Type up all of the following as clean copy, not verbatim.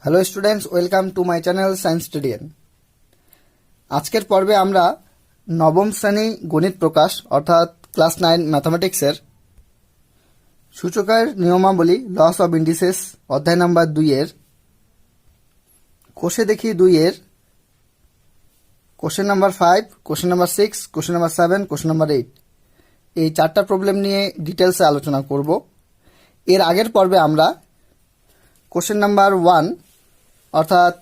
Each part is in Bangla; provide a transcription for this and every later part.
Hello students, welcome to my channel science studian. আজকের পর্বে আমরা নবম শ্রেণী গণিত প্রকাশ অর্থাৎ ক্লাস 9 ম্যাথামেটিক্সের সূচকের নিয়মাবলী লস অব ইন্ডিসেস অধ্যায় নাম্বার 2 এর কোষে দেখি 2 এর question number 5, question number 6, question number 7, question number 8 এই 4টা প্রবলেম নিয়ে ডিটেলসে আলোচনা করব। এর আগের পর্বে আমরা কোশ্চেন নাম্বার 1 অর্থাৎ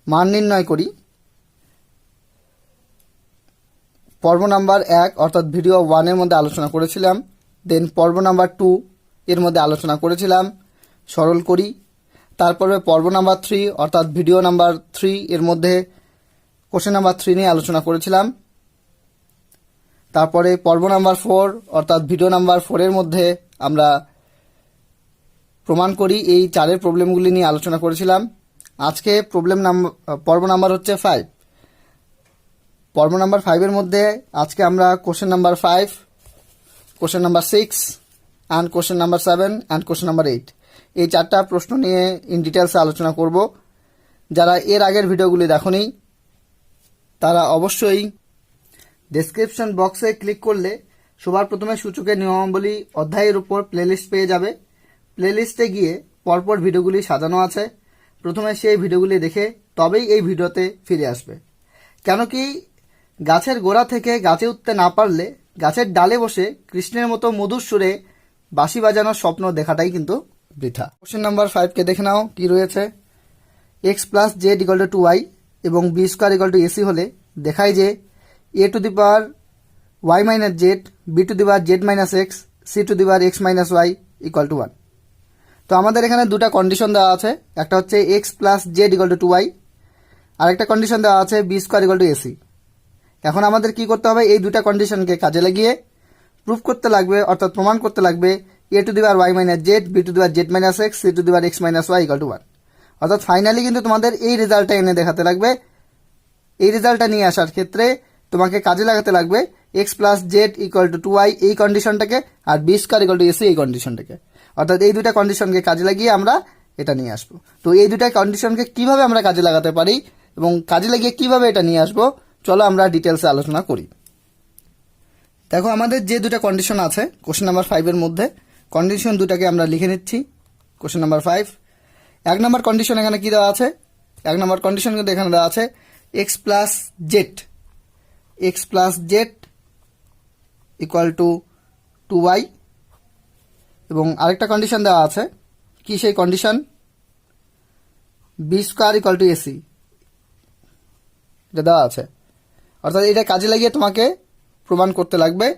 মান নির্ণয় করি, পর্ব নাম্বার 1 অর্থাৎ ভিডিও 1 এর মধ্যে আলোচনা করেছিলাম। দেন পর্ব নাম্বার 2 এর মধ্যে আলোচনা করেছিলাম সরল করি। তারপরে পর্ব নাম্বার 3 অর্থাৎ ভিডিও নাম্বার 3 এর মধ্যে কোশ্চেন নাম্বার 3 নিয়ে আলোচনা করেছিলাম। তারপরে পর্ব নাম্বার 4 অর্থাৎ ভিডিও নাম্বার 4 এর মধ্যে আমরা প্রমাণ করি এই 4 প্রবলেমগুলি নিয়ে আলোচনা করেছিলাম। আজকে পর্ব নাম্বার হচ্ছে 5। পর্ব নাম্বার 5 এর মধ্যে আজকে আমরা question number 5, question number 6 and question number 7 and question number 8 এই 4টা প্রশ্ন নিয়ে ইন ডিটেলসে আলোচনা করব। যারা এর আগের ভিডিওগুলি দেখোনি তারা অবশ্যই ডেসক্রিপশন বক্সে ক্লিক করলে সবার প্রথমে সূচকের নিয়মাবলী অধ্যায়ের উপর প্লেলিস্ট পেয়ে যাবে। প্লেলিস্টে গিয়ে পরপর ভিডিওগুলি সাজানো আছে, প্রথমে সেই ভিডিওগুলি দেখে তবেই এই ভিডিওতে ফিরে আসবে। কেন কি গাছের গোড়া থেকে গাছে উঠতে না পারলে গাছের ডালে বসে কৃষ্ণের মতো মধুর সুরে বাঁশি বাজানোর স্বপ্ন দেখাটাই কিন্তু বৃথা। কোশ্চেন নাম্বার 5 কে দেখে নাও কি রয়েছে। x plus Z equal to 2y এবং b square equal to a c হলে দেখায় যে a to the power y minus Z, B to the power Z minus x, C to the power x minus y equal to 1। তো আমাদের এখানে দুটা কন্ডিশন দেওয়া আছে, একটা হচ্ছে x plus Z equal to 2y আর একটা কন্ডিশন দেওয়া আছে b square equal to a c. এখন আমাদের কি করতে হবে, এই দুটা কন্ডিশনকে কাজে লাগিয়ে প্রুফ করতে লাগবে অর্থাৎ প্রমাণ করতে লাগবে a to the power y minus Z, B to the power Z minus x, C to the power x minus y equal to 1। অর্থাৎ ফাইনালি কিন্তু তোমাদের এই রেজাল্টটা এনে দেখাতে লাগবে। এই রেজাল্টটা নিয়ে আসার ক্ষেত্রে তোমাকে কাজে লাগাতে লাগবে x plus Z equal to 2y এই কন্ডিশনটাকে আর B square equal to AC এই কন্ডিশনটাকে। অর্থাৎ এই দুটা কন্ডিশনকে কাজে লাগিয়ে আমরা এটা নিয়ে আসবো। তো এই দুটা কন্ডিশনকে কিভাবে আমরা কাজে লাগাতে পারি এবং কাজে লাগিয়ে কিভাবে এটা নিয়ে আসবো, চলো আমরা ডিটেলসে আলোচনা করি। দেখো আমাদের যে দুটা কন্ডিশন আছে কোশ্চেন নাম্বার 5 এর মধ্যে, কন্ডিশন দুটাকে আমরা লিখে নিচ্ছি। কোশ্চেন নাম্বার 5 1 নম্বর কন্ডিশন এখানে কি দেওয়া আছে, 1 নম্বর কন্ডিশন কিন্তু এখানে দেওয়া আছে x plus Z equal to 2y এবং আরেকটা কন্ডিশন দেওয়া আছে কি, সেই condition b square equal to a c এটা দেওয়া আছে। অর্থাৎ এটা কাজে লাগিয়ে তোমাকে প্রমাণ করতে লাগবে।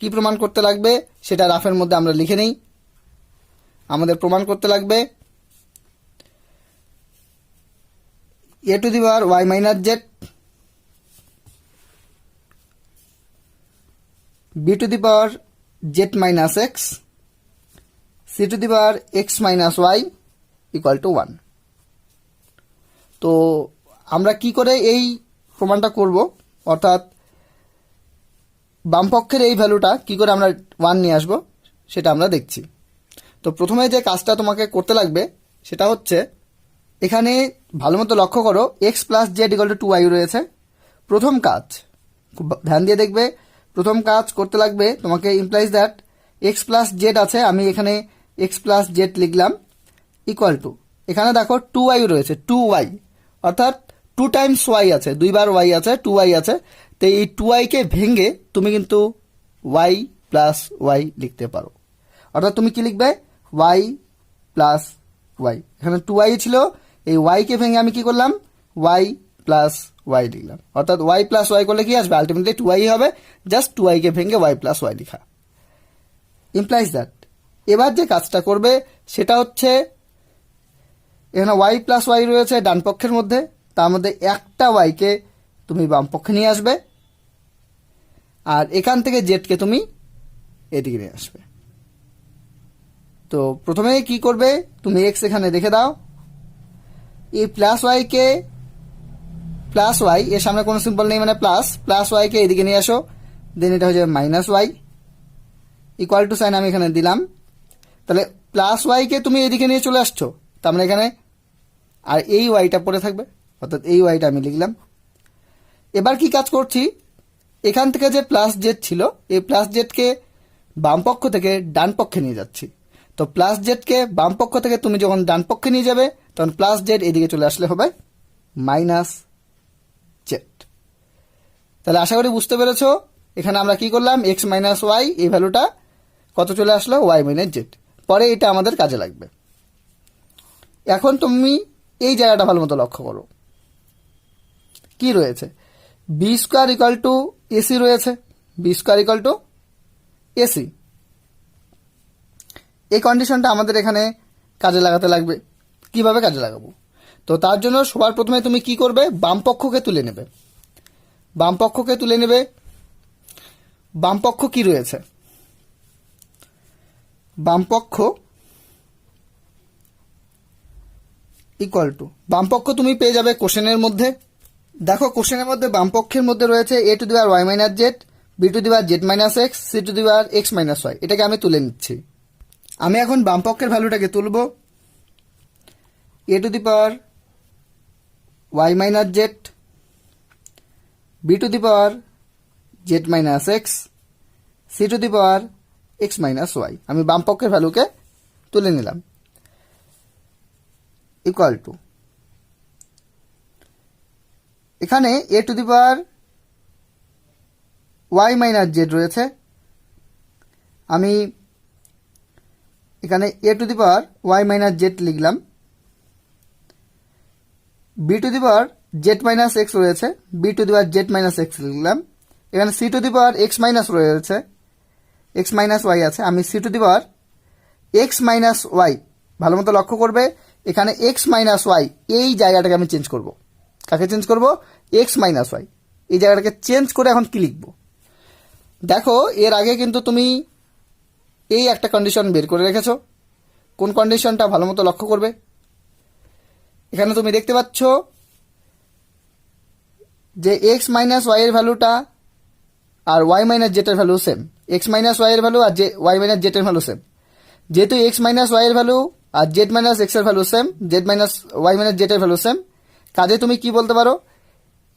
কি প্রমাণ করতে লাগবে সেটা রাফের মধ্যে আমরা লিখে নেই। আমাদের প্রমাণ করতে লাগবে a to the power y minus Z, B to the power Z minus x, C to the power x minus y equal to 1। তো আমরা কি করে এই প্রমাণটা করব, অর্থাৎ বামপক্ষের এই ভ্যালুটা কি করে আমরা 1 নিয়ে আসবো সেটা আমরা দেখছি। তো প্রথমে যে কাজটা তোমাকে করতে লাগবে সেটা হচ্ছে এখানে ভালো মতো লক্ষ্য করো x plus Z equal to 2y রয়েছে। প্রথম কাজ খুব ধ্যান দিয়ে দেখবে, প্রথম কাজ করতে লাগবে তোমাকে implies that x plus Z আছে, আমি এখানে x প্লাস জেড লিখলাম ইকুয়াল টু, এখানে দেখো 2y রয়েছে 2y অর্থাৎ 2 টাইমস y আছে, 2 বার y আছে, 2y আছে। তো এই 2y কে ভেঙে তুমি কিন্তু y প্লাস y লিখতে পারো। অর্থাৎ তুমি কি লিখবে y প্লাস y, এখানে 2y ছিল, এই y কে ভেঙে আমি কি করলাম y প্লাস y লিখলাম। অর্থাৎ y প্লাস y করলে কি আসবে, আলটিমেটলি 2y হবে, জাস্ট 2y কে ভেঙে y প্লাস y লেখা ইমপ্লাইজ দ্যাট। এবার যে কাজটা করবে সেটা হচ্ছে এখানে y প্লাস y রয়েছে ডান পক্ষের মধ্যে, তার মধ্যে একটা y কে তুমি বাম পক্ষে নিয়ে আসবে আর এখান থেকে z কে তুমি এদিকে নিয়ে আসবে। তো প্রথমে কি করবে, তুমি x এখানে দেখে দাও, এই plus y k plus y এর সামনে কোনো সিম্বল নেই মানে প্লাস y কে এদিকে নিয়ে আসো, দেন এটা হয়ে যাবে minus y equal to sign আমি এখানে দিলাম। তাহলে প্লাস y কে তুমি এদিকে নিয়ে চলে আসছো, তার মানে এখানে আর এই ওয়াইটা পড়ে থাকবে, অর্থাৎ এই ওয়াইটা আমি লিখলাম। এবার কি কাজ করছি, এখান থেকে যে প্লাস জেড ছিল এই প্লাস জেডকে বাম পক্ষ থেকে ডান পক্ষে নিয়ে যাচ্ছি। তো প্লাস জেডকে বাম পক্ষ থেকে তুমি যখন ডান পক্ষে নিয়ে যাবে তখন প্লাস জেড এদিকে চলে আসলে হবে মাইনাস জেড। তাহলে আশা করি বুঝতে পেরেছো এখানে আমরা কি করলাম, এক্স মাইনাস ওয়াই এই ভ্যালুটা কত চলে আসলো, ওয়াই মাইনাস জেড। পরে এটা আমাদের কাজে লাগবে। এখন তুমি এই জায়গাটা ভালো মতো লক্ষ্য করো, কি রয়েছে, B square equal to AC রয়েছে, B square equal to AC. এই কন্ডিশনটা আমাদের এখানে কাজে লাগাতে লাগবে। কিভাবে কাজে লাগাবো, তো তার জন্য সবার প্রথমে তুমি কি করবে, বাম পক্ষকে তুলে নেবে। বাম পক্ষকে তুলে নেবে। বাম পক্ষ কি রয়েছে, বাম পক্ষ ইকুয়াল টু, বাম পক্ষ তুমি পেয়ে যাবে কোশ্চেনের মধ্যে। দেখো কোশ্চেনের মধ্যে বাম পক্ষের মধ্যে রয়েছে এ to the power Y minus Z, B to the power Z minus x, C to the power x minus Y. এটাকে আমি তুলে নিচ্ছি। আমি এখন বাম পক্ষের ভ্যালুটাকে তুলব, A to the power Y minus Z, B to the power Z minus x, C to the power x minus Y. আমি বাম পক্ষের ভ্যালুকে তুলে নিলাম। ইকুয়াল টু, এখানে A to the power Y minus Z রয়েছে, আমি এখানে A to the power Y minus Z লিখলাম। B to the power Z minus X রয়েছে, B to the power Z minus X লিখলাম। এখানে C to the power x minus রয়েছে, এক্স মাইনাস ওয়াই আছে, আমি c to the power x minus y. ভালো মতো লক্ষ্য করবে এখানে এক্স মাইনাস ওয়াই এই জায়গাটাকে আমি চেঞ্জ করব। কাকে চেঞ্জ করব, এক্স মাইনাস ওয়াই এই জায়গাটাকে চেঞ্জ করে এখন কি লিখব। দেখো এর আগে কিন্তু তুমি এই একটা কন্ডিশন বের করে রেখেছ। কোন কন্ডিশনটা ভালো মতো লক্ষ্য করবে, এখানে তুমি দেখতে পাচ্ছ যে এক্স মাইনাস ওয়াই এর ভ্যালুটা আর ওয়াই মাইনাস জেড এর value same, x minus y এর ভ্যালু আর ওয়াই মাইনাস জেড এর ভ্যালু সেম। যেহেতু এক্স মাইনাস ওয়াই এর ভ্যালু আর জেড মাইনাস এক্স এর value same, z minus y minus z এর ভ্যালু সেম, কাজে তুমি কি বলতে পারো,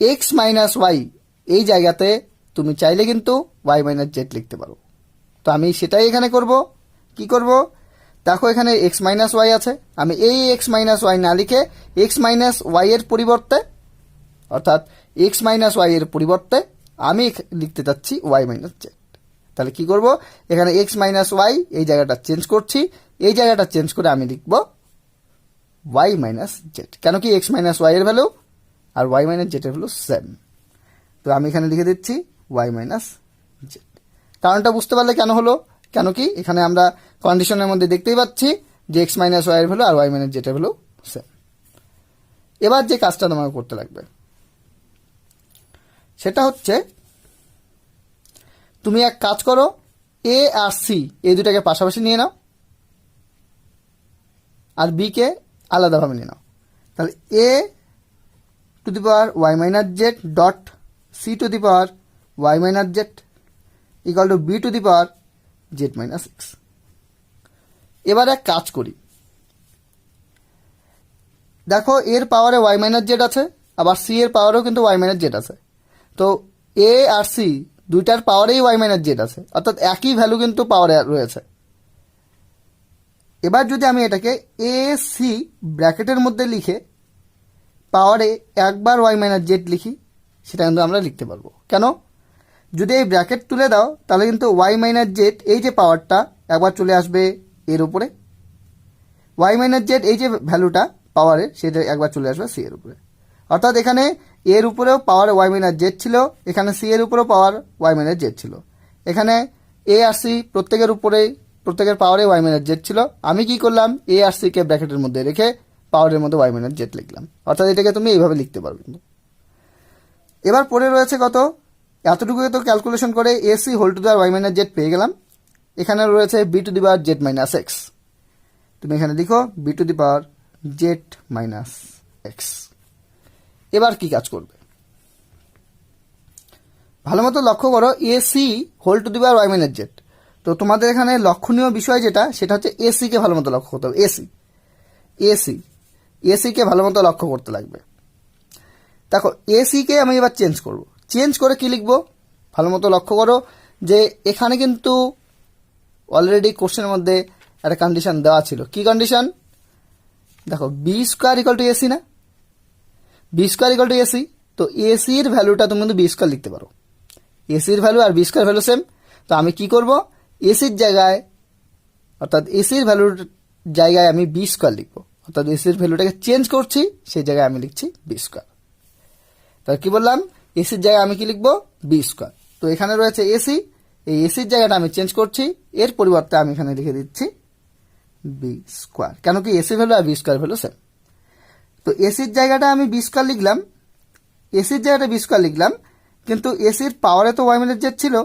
এক্স মাইনাস ওয়াই এই জায়গাতে তুমি চাইলে কিন্তু ওয়াই মাইনাস জেড লিখতে পারো। তো আমি সেটাই এখানে করব। কি করব, দেখো এখানে এক্স মাইনাস ওয়াই আছে, আমি এই এক্স মাইনাস ওয়াই না লিখে এক্স মাইনাস ওয়াই এর পরিবর্তে, অর্থাৎ এক্স মাইনাস ওয়াই এর পরিবর্তে আমি লিখতে চাচ্ছি ওয়াই মাইনাস জেড। তাহলে কি করব, এখানে এক্স মাইনাস ওয়াই এই জায়গাটা চেঞ্জ করছি, এই জায়গাটা চেঞ্জ করে আমি লিখব ওয়াই মাইনাস জেড। কেন কি এক্স মাইনাস ওয়াই এর ভ্যালু আর ওয়াই মাইনাস জেড এর ভ্যালু সেম। তো আমি এখানে লিখে দিচ্ছি ওয়াই মাইনাস জেড। কারণটা বুঝতে পারলে কেন হলো, কেন কি এখানে আমরা কন্ডিশনের মধ্যে দেখতেই পাচ্ছি যে এক্স মাইনাস ওয়াই এর ভ্যালু আর ওয়াই মাইনাস জেড এর ভ্যালু সেম। এবার যে কাজটা তোমাকে করতে লাগবে সেটা হচ্ছে, তুমি এক কাজ করো, এ আর সি এই দুটাকে পাশাপাশি নিয়ে নাও আর বি কে আলাদাভাবে নিয়ে নাও। তাহলে A to the power Y minus Z dot C to the power Y minus Z equal to B to the power Z minus x. এবার এক কাজ করি, দেখো এর পাওয়ারে ওয়াই মাইনাস জেড আছে, আবার সি এর পাওয়ারেও কিন্তু ওয়াই মাইনাস জেড আছে। তো এ আর সি দুইটার পাওয়ারেই ওয়াই মাইনাস জেড আছে, অর্থাৎ একই ভ্যালু কিন্তু পাওয়ারে রয়েছে। এবার যদি আমি এটাকে এ সি ব্র্যাকেটের মধ্যে লিখে পাওয়ারে একবার ওয়াই মাইনাস জেড লিখি, সেটা কিন্তু আমরা লিখতে পারবো। কেন, যদি এই ব্র্যাকেট তুলে দাও তাহলে কিন্তু ওয়াই মাইনাস জেড এই যে পাওয়ারটা একবার চলে আসবে এর উপরে, ওয়াই মাইনাস জেড এই যে ভ্যালুটা পাওয়ারের সেটা একবার চলে আসবে সি এর উপরে। অর্থাৎ এখানে এর উপরেও পাওয়ার ওয়াই মাইনাস জেড ছিল, এখানে সি এর উপরেও পাওয়ার ওয়াই মাইনাস জেড ছিল। এখানে এ আর সি প্রত্যেকের উপরেই প্রত্যেকের পাওয়ারে ওয়াই মাইনাস জেড ছিল। আমি কি করলাম, এ আর সি কে ব্র্যাকেটের মধ্যে রেখে পাওয়ারের মধ্যে ওয়াই মাইনাস জেড লিখলাম। অর্থাৎ এটাকে তুমি এইভাবে লিখতে পারবে। এবার পরে রয়েছে কত, এতটুকু তো ক্যালকুলেশন করে a c whole to the power Y minus z পেয়ে গেলাম। এখানে রয়েছে B to the power Z minus x, তুমি এখানে লিখো b to the power Z minus x. এবার কি কাজ করবে, ভালো মতো লক্ষ্য করো, a c whole to the power Y minus z. তো তোমাদের এখানে লক্ষণীয় বিষয় যেটা, সেটা হচ্ছে এসি কে ভালো মতো লক্ষ্য করতে হবে। এসি এসি, এসিকে ভালো মতো লক্ষ্য করতে লাগবে। দেখো এসিকে আমি এবার চেঞ্জ করব, চেঞ্জ করে কি লিখব ভালো মতো লক্ষ্য করো যে এখানে কিন্তু অলরেডি কোশ্চেনের মধ্যে একটা কন্ডিশন দেওয়া ছিল। কি কন্ডিশন? দেখো B square equal to AC না, B square equal to AC, তো এসির ভ্যালুটা তুমি কিন্তু বি স্কোয়ার লিখতে পারো। এসির ভ্যালু আর বি স্কোয়ার ভ্যালু সেম, তো আমি কি করব এসির জায়গায় অর্থাৎ এসির ভ্যালুর জায়গায় আমি বি স্কোয়ার লিখবো, অর্থাৎ এসির ভ্যালুটাকে চেঞ্জ করছি, সেই জায়গায় আমি লিখছি বি স্কোয়ার। তাহলে কি বললাম, এসির জায়গায় আমি কি লিখবো বি স্কোয়ার। তো এখানে রয়েছে এসি, এই এসির জায়গাটা আমি চেঞ্জ করছি, এর পরিবর্তে আমি এখানে লিখে দিচ্ছি বি স্কোয়ার। কেন কি এসি ভ্যালু আর বি স্কোয়ার ভ্যালু সেম। তো এসির জায়গাটা আমি বি স্কোয়ার লিখলাম, এসির জায়গাটা বি স্কোয়ার লিখলাম, কিন্তু এসির পাওয়ারে তো ওয়াই মাইনাস জেড ছিল,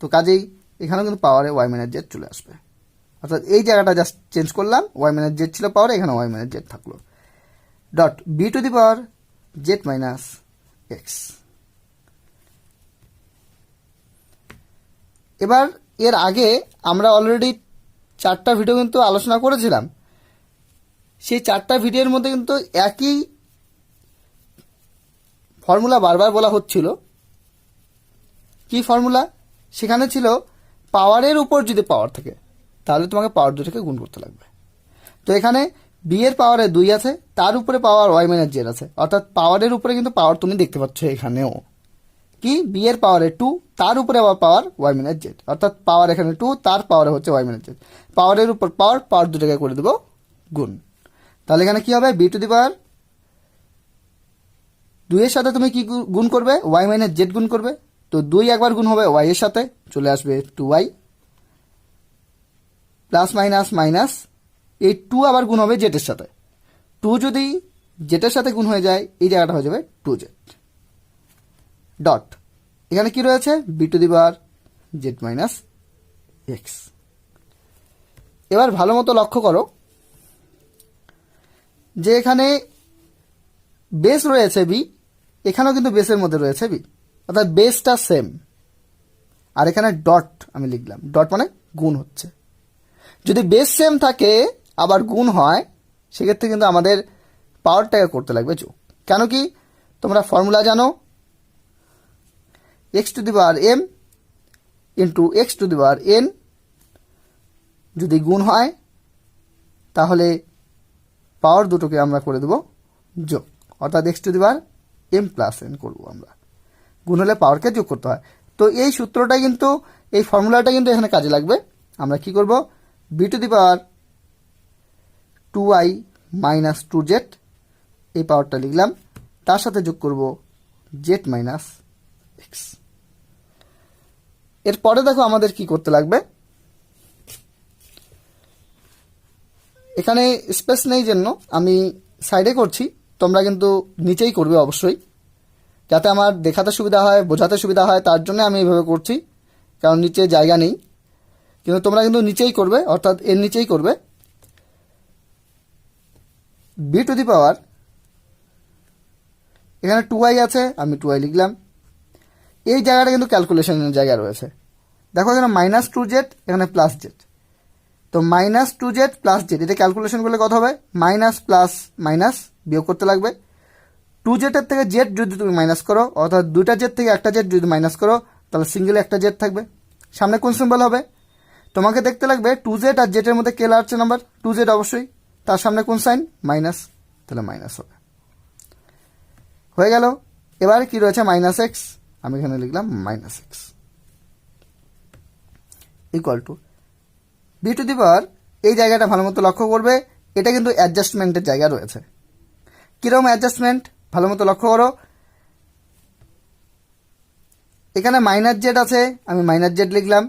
তো কাজেই এখানেও কিন্তু পাওয়ারে ওয়াই মাইনাস জেড চলে আসবে। অর্থাৎ এই জায়গাটা জাস্ট চেঞ্জ করলাম, ওয়াই মাইনাস জেড ছিল পাওয়ারে, এখানে ওয়াই মাইনাস জেড থাকলো। Dot b to the power Z minus x. এবার এর আগে আমরা অলরেডি 4টা ভিডিও কিন্তু আলোচনা করেছিলাম, সেই 4টা ভিডিওর মধ্যে কিন্তু একই ফর্মুলা বারবার বলা হচ্ছিল। কি ফর্মুলা? সেখানে ছিল পাওয়ারের উপর যদি পাওয়ার থাকে তাহলে তোমাকে পাওয়ার দুটোকে গুণ করতে লাগবে। তো এখানে বি এর পাওয়ারে 2 আছে, তার উপরে পাওয়ার ওয়াই মাইনাস জেড আছে, অর্থাৎ পাওয়ারের উপরে কিন্তু পাওয়ার তুমি দেখতে পাচ্ছ এখানেও। কি বি এর পাওয়ারে 2, তার উপরে আবার পাওয়ার ওয়াই মাইনাস জেড, অর্থাৎ পাওয়ার এখানে 2, তার পাওয়ারে হচ্ছে ওয়াই মাইনাস জেড। পাওয়ারের উপর পাওয়ার, পাওয়ার দুটোকে করে দেবো গুণ। তাহলে এখানে কি হবে, বি টু দি পাওয়ার 2 এর সাথে তুমি কি গুণ করবে, ওয়াই মাইনাস জেড গুণ করবে। তো 2 একবার গুণ হবে ওয়াই এর সাথে, চলে আসবে 2y, প্লাস মাইনাস মাইনাস, এই 2 আবার গুণ হবে জেড এর সাথে। 2 যদি জেটের সাথে গুণ হয়ে যায়, এই জায়গাটা হয়ে যাবে 2z। ডট এখানে কি রয়েছে, B to the power Z minus x. এবার ভালো মতো লক্ষ্য করো যে এখানে বেস রয়েছে বি, এখানেও কিন্তু বেসের মধ্যে রয়েছে বি, অর্থাৎ বেসটা সেম। আর এখানে ডট আমি লিখলাম, ডট মানে গুণ হচ্ছে। যদি বেস সেম থাকে আবার গুণ হয়, সেক্ষেত্রে কিন্তু আমাদের পাওয়ারটাকে করতে লাগবে যোগ। কেন কি তোমরা ফর্মুলা জানো, x to the power m into x to the power n, যদি গুণ হয় তাহলে পাওয়ার দুটোকে আমরা করে দেব যোগ, অর্থাৎ x to the power m plus n করবো আমরা। গুণ হলে পাওয়ারকে যোগ করতে হয়। তো এই সূত্রটা কিন্তু, এই ফর্মুলাটা কিন্তু এখানে কাজে লাগবে। আমরা কি করব, b to the power 2y minus 2z, এই পাওয়ারটা লিখলাম, তার সাথে যোগ করব জেড মাইনাস এক্স। এরপরে দেখো আমাদের কি করতে লাগবে, এখানে স্পেস নেই জন্য আমি সাইডে করছি, তোমরা কিন্তু নিচেই করবে অবশ্যই, যাতে আমার দেখাতে সুবিধা হয়, বোঝাতে সুবিধা হয়, তার জন্য আমি এইভাবে করছি, কারণ নিচে জায়গা নেই। কিন্তু তোমরা কিন্তু নিচেই করবে, অর্থাৎ এর নিচেই করবে। বি টু দি পাওয়ার এখানে 2y আছে, আমি 2y লিখলাম। এই জায়গাটা কিন্তু ক্যালকুলেশনের জায়গা রয়েছে। দেখো এখানে মাইনাস 2z, এখানে প্লাস জেড, তো মাইনাস 2z প্লাস জেড, এটা ক্যালকুলেশন করলে কত হবে, মাইনাস প্লাস মাইনাস বিয়োগ করতে লাগবে। 2z এর থেকে জেড যদি তুমি মাইনাস করো, অর্থাৎ 2টা জেড থেকে একটা জেড যদি মাইনাস করো, তাহলে সিঙ্গেল একটা জেড থাকবে। সামনে কোন সিম্বল হবে, তোমাকে দেখতে লাগবে 2z আর জেড এর মধ্যে কে লার্জ নাম্বার, 2z অবশ্যই, তার সামনে কোন সাইন, মাইনাস, তাহলে মাইনাস হবে। হয়ে গেল। এবার কি রয়েছে, মাইনাস এক্স, আমি এখানে লিখলাম minus X equal to B to the power, এই জায়গাটা ভালো মতো লক্ষ্য করবে, এটা কিন্তু অ্যাডজাস্টমেন্টের জায়গা রয়েছে। কিরকম অ্যাডজাস্টমেন্ট, ভালো মতো লক্ষ্য করো, এখানে মাইনাস জেড আছে, আমি মাইনাস জেড লিখলাম,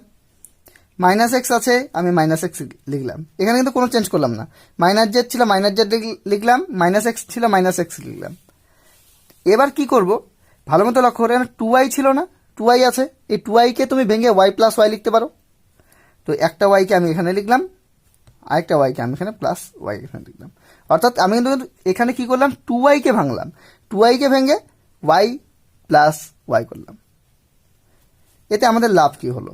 মাইনাস এক্স আছে, আমি মাইনাস এক্স লিখলাম। এখানে কিন্তু কোনো চেঞ্জ করলাম না, মাইনাস জেড ছিল মাইনাস জেড লিখলাম, মাইনাস এক্স ছিল মাইনাস এক্স লিখলাম। এবার কি করব, ভালো মতো লক্ষ্য করে, 2y ছিল না, 2y আছে, এই 2y কে তুমি ভেঙে y প্লাস ওয়াই লিখতে পারো। তো একটা y কে আমি এখানে লিখলাম, আরেকটা y কে আমি এখানে প্লাস ওয়াই এখানে লিখলাম। অর্থাৎ আমি কিন্তু এখানে কি করলাম, 2y কে ভাঙলাম, 2y কে ভেঙে y প্লাস ওয়াই করলাম। এতে আমাদের লাভ কি হলো,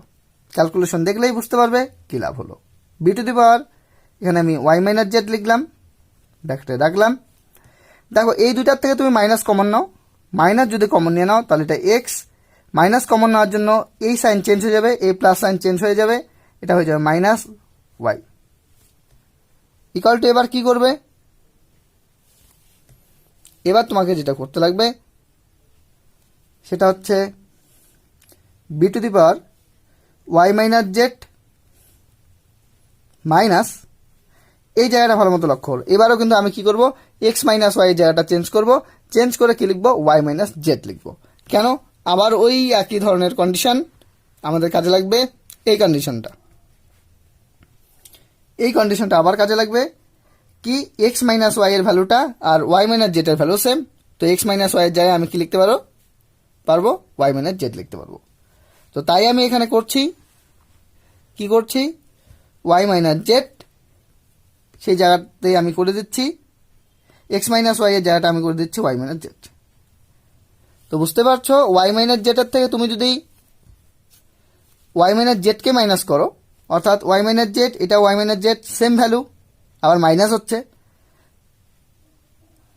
ক্যালকুলেশন দেখলেই বুঝতে পারবে কি লাভ হলো। বি টু দি পাওয়ার এখানে আমি ওয়াই মাইনাস জেড লিখলাম, ব্র্যাকেটে রাখলাম। দেখো এই দুইটার থেকে তুমি মাইনাস কমন নাও, মাইনাস যদি কমন নিয়ে নাও তাহলে এটা এক্স, মাইনাস কমন নেওয়ার জন্য এই সাইন চেঞ্জ হয়ে যাবে, এই প্লাস সাইন চেঞ্জ হয়ে যাবে, এটা হয়ে যাবে মাইনাস ওয়াই ইকুয়াল টু, এবার কি করবে, এবার তোমাকে যেটা করতে লাগবে সেটা হচ্ছে b to the power Y minus z minus, এই জায়গাটা ভালো মতো লক্ষ্য হলো। এবারও কিন্তু আমি কি করব, এক্স মাইনাস ওয়াই এর জায়গাটা চেঞ্জ করব, চেঞ্জ করে কি লিখবো, ওয়াই মাইনাস জেড লিখবো। কেন, আবার ওই একই ধরনের কন্ডিশন আমাদের কাজে লাগবে, এই কন্ডিশনটা, এই কন্ডিশনটা আবার কাজে লাগবে কি, এক্স মাইনাস ওয়াই এর ভ্যালুটা আর ওয়াই মাইনাস জেড এর ভ্যালু সেম, তো এক্স মাইনাস ওয়াই এর জায়গায় আমি কি লিখতে পারবো ওয়াই মাইনাস জেড লিখতে পারবো। তো তাই আমি এখানে করছি, কি করছি, ওয়াই মাইনাস জেড সেই জায়গাতে আমি করে দিচ্ছি, এক্স মাইনাস ওয়াই এর জায়গাটা আমি করে দিচ্ছি ওয়াই মাইনাস জেড। তো বুঝতে পারছো, ওয়াই মাইনাস জেড এর থেকে তুমি যদি ওয়াই মাইনাস জেডকে মাইনাস করো, অর্থাৎ ওয়াই মাইনাস জেড, এটা y minus z same value, আবার মাইনাস হচ্ছে,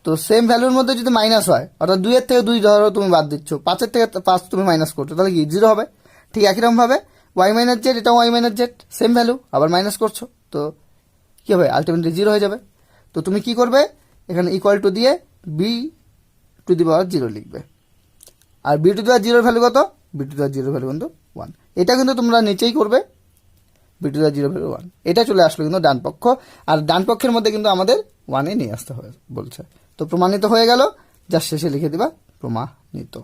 তো সেম ভ্যালুর মধ্যে যদি মাইনাস হয়, অর্থাৎ 2 এর থেকে 2 ধরো তুমি বাদ দিচ্ছ, 5 এর থেকে 5 তুমি মাইনাস করছো, তাহলে কি 0 হবে। ঠিক একই রকম ভাবে ওয়াই মাইনাস জেড, এটা y minus z same value, আবার মাইনাস করছো, তো কি হবে, আলটিমেটলি 0 হয়ে যাবে। তো তুমি কি করবে, এখানে ইকুয়াল টু দিয়ে বি টু দি পাওয়ার 0 লিখবে, আর B to the power 0 value কত, B to the power 0 value কিন্তু 1, এটা কিন্তু তোমরা নিচেই করবে, B to the power 0 value 1, এটা চলে আসলো কিন্তু ডান পক্ষ, আর ডান পক্ষের মধ্যে কিন্তু আমাদের 1 নিয়ে আসতে হবে বলছে। তো প্রমাণিত হয়ে গেল, যার শেষে লিখে দিবা প্রমাণিত।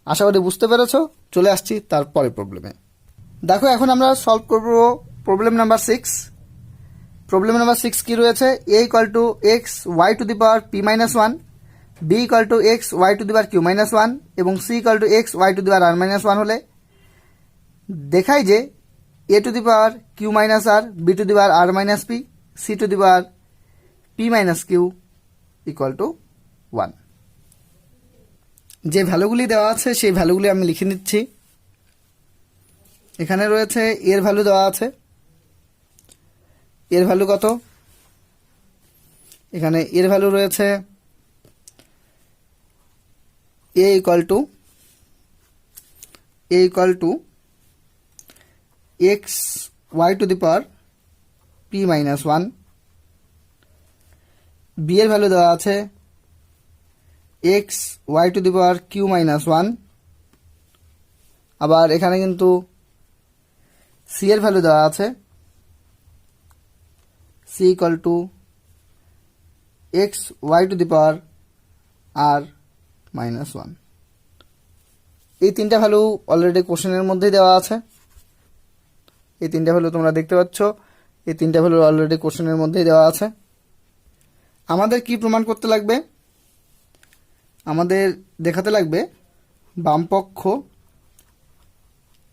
আশা করি বুঝতে পেরেছো। চলে আসছি তারপরে প্রবলেমে। দেখো এখন আমরা সলভ করব প্রবলেম নাম্বার 6। প্রবলেম নাম্বার 6 কি রয়েছে, A equal to X Y to the power P minus 1, B equal to X Y to the power Q minus 1 এবং C equal to X Y to the power R minus 1 হলে দেখাই যে A to the power Q minus R, B to the power R minus P, C to the power P minus Q equal to 1। যে ভ্যালুগুলি দেওয়া আছে সেই ভ্যালুগুলি আমি লিখে নিচ্ছি। এখানে রয়েছে এর ভ্যালু দেওয়া আছে, এর ভ্যালু কত, এখানে এর ভ্যালু রয়েছে A equal to X Y to the power P minus 1, B এর ভ্যালু দেওয়া আছে x Y to the power Q minus 1, আবার এখানে কিন্তু সি এর ভ্যালু দেওয়া আছে C equal to X Y to the power R minus 1। এই তিনটা ভ্যালু অলরেডি কোশ্চেনের মধ্যেই দেওয়া আছে, এই তিনটা ভ্যালু তোমরা দেখতে পাচ্ছ, এই তিনটা ভ্যালু অলরেডি কোশ্চেনের মধ্যেই দেওয়া আছে। আমাদের কি প্রমাণ করতে লাগবে, আমাদের দেখাতে লাগবে বামপক্ষ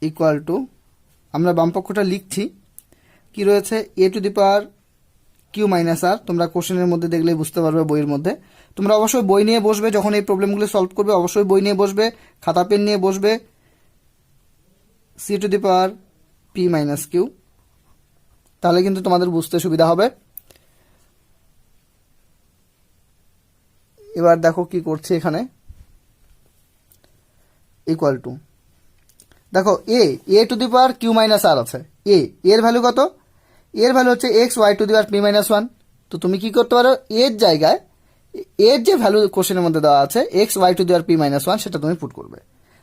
ইকুয়াল টু, আমরা বামপক্ষটা লিখছি, কি রয়েছে এ to the power Q minus R, তোমরা কোশ্চেনের মধ্যে দেখলেই বুঝতে পারবে, বইয়ের মধ্যে। তোমরা অবশ্যই বই নিয়ে বসবে, যখন এই প্রবলেমগুলো সলভ করবে অবশ্যই বই নিয়ে বসবে, খাতা পেন নিয়ে বসবে। C to the power P minus q, তাহলে কিন্তু তোমাদের বুঝতে সুবিধা হবে। এবার দেখো কি করছে এখানে, ইকুয়াল টু, দেখো A to the power Q minus R আছে, এর ভ্যালু কত, এর ভ্যালু হচ্ছে x Y to the power P minus 1। তো তুমি কি করতে পারো, এর জায়গায় এর যে ভ্যালু কোশ্চেনের মধ্যে দেওয়া আছে x Y to the power P minus 1, সেটা তুমি পুট করবে।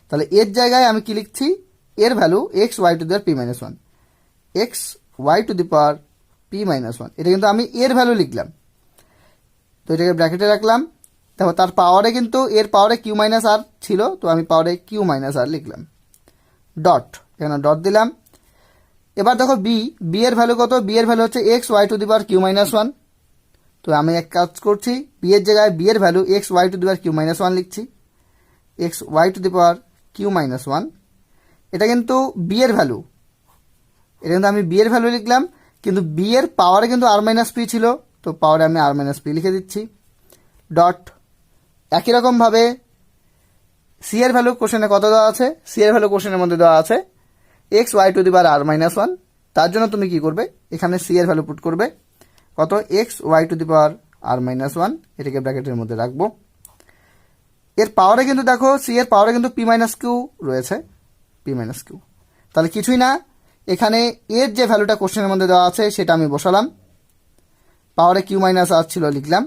তাহলে এর জায়গায় আমি কি লিখছি, এর value x Y to the power P minus 1, x Y to the power P minus 1, এটা কিন্তু আমি এর ভ্যালু লিখলাম, তো এটাকে ব্র্যাকেটে রাখলাম। দেখো তার পাওয়ারে কিন্তু এর পাওয়ারে কিউ মাইনাস আর ছিল, তো আমি পাওয়ারে কিউ মাইনাস আর লিখলাম, ডট, এখানে ডট দিলাম। এবার দেখো বি এর ভ্যালু কত, বি এর ভ্যালু হচ্ছে x Y to the power Q minus 1। তো আমি এক কাজ করছি, বি এর জায়গায় বি এর value x Y to the power Q minus 1 লিখছি, x Y to the power Q minus 1, এটা কিন্তু বি এর ভ্যালু, এটা কিন্তু আমি বি এর ভ্যালু লিখলাম, কিন্তু বি এর পাওয়ারে কিন্তু আর মাইনাস পি ছিল, তো পাওয়ারে আমি আর মাইনাস পি লিখে দিচ্ছি, ডট। একই রকমভাবে সি এর ভ্যালু কোশ্চেনে কত দেওয়া আছে, সি এর ভ্যালু কোশ্চেনের মধ্যে দেওয়া আছে x Y to the power R minus 1, তার জন্য তুমি কি করবে, এখানে সি এর ভ্যালু পুট করবে, কত x Y to the power R minus one, এটাকে ব্র্যাকেটের মধ্যে রাখবো। এর পাওয়ারে কিন্তু দেখো সি এর পাওয়ারে কিন্তু পি মাইনাস কিউ রয়েছে, পি মাইনাস কিউ, তাহলে কিছুই না, এখানে এর যে ভ্যালুটা কোশ্চেনের মধ্যে দেওয়া আছে সেটা আমি বসালাম, পাওয়ারে কিউ মাইনাস আর ছিল লিখলাম।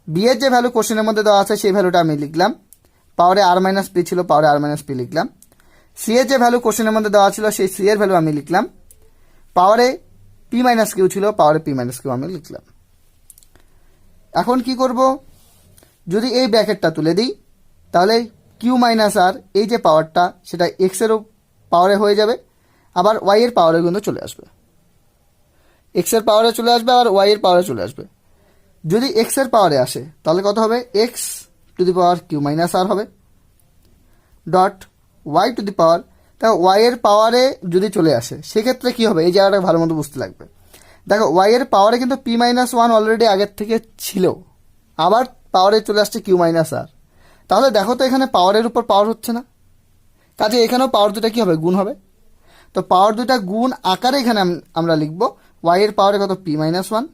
বি এর যে ভ্যালু কোশ্চেনের মধ্যে দেওয়া আছে সেই ভ্যালুটা আমি লিখলাম, পাওয়ারে আর মাইনাস পি ছিল, পাওয়ারে আর মাইনাস পি লিখলাম। সি এর যে ভ্যালু কোশ্চেনের মধ্যে দেওয়া ছিল সেই সি এর ভ্যালু আমি লিখলাম, পাওয়ারে পি মাইনাস কিউ ছিল, পাওয়ারে পি মাইনাস কিউ আমি লিখলাম। এখন কি করব, যদি এই ব্র্যাকেটটা তুলে দিই তাহলে কিউ মাইনাস আর এই যে পাওয়ারটা সেটা এক্স এর পাওয়ারে হয়ে যাবে, আবার ওয়াই এর পাওয়ারে কিন্তু চলে আসবে, এক্স এর পাওয়ারে চলে আসবে, আবার ওয়াই এর পাওয়ারে চলে আসবে। যদি এক্স এর পাওয়ারে আসে তাহলে কত হবে, X to the power Q minus R হবে, dot Y to the power, তা ওয়াই এর পাওয়ারে যদি চলে আসে সেক্ষেত্রে কি হবে, এই জায়গাটা ভালো মতো বুঝতে লাগবে। দেখো ওয়াই এর পাওয়ারে কিন্তু পি মাইনাস ওয়ান অলরেডি আগের থেকে ছিল, আবার পাওয়ারে চলে আসছে কিউ মাইনাস আর, তাহলে দেখো তো এখানে পাওয়ারের উপর পাওয়ার হচ্ছে না, কাজে এখানেও পাওয়ার দুটা কি হবে, গুণ হবে। তো পাওয়ার দুটা গুণ আকারে এখানে আমরা লিখব ওয়াই এর পাওয়ারে কত পি মাইনাস ওয়ান,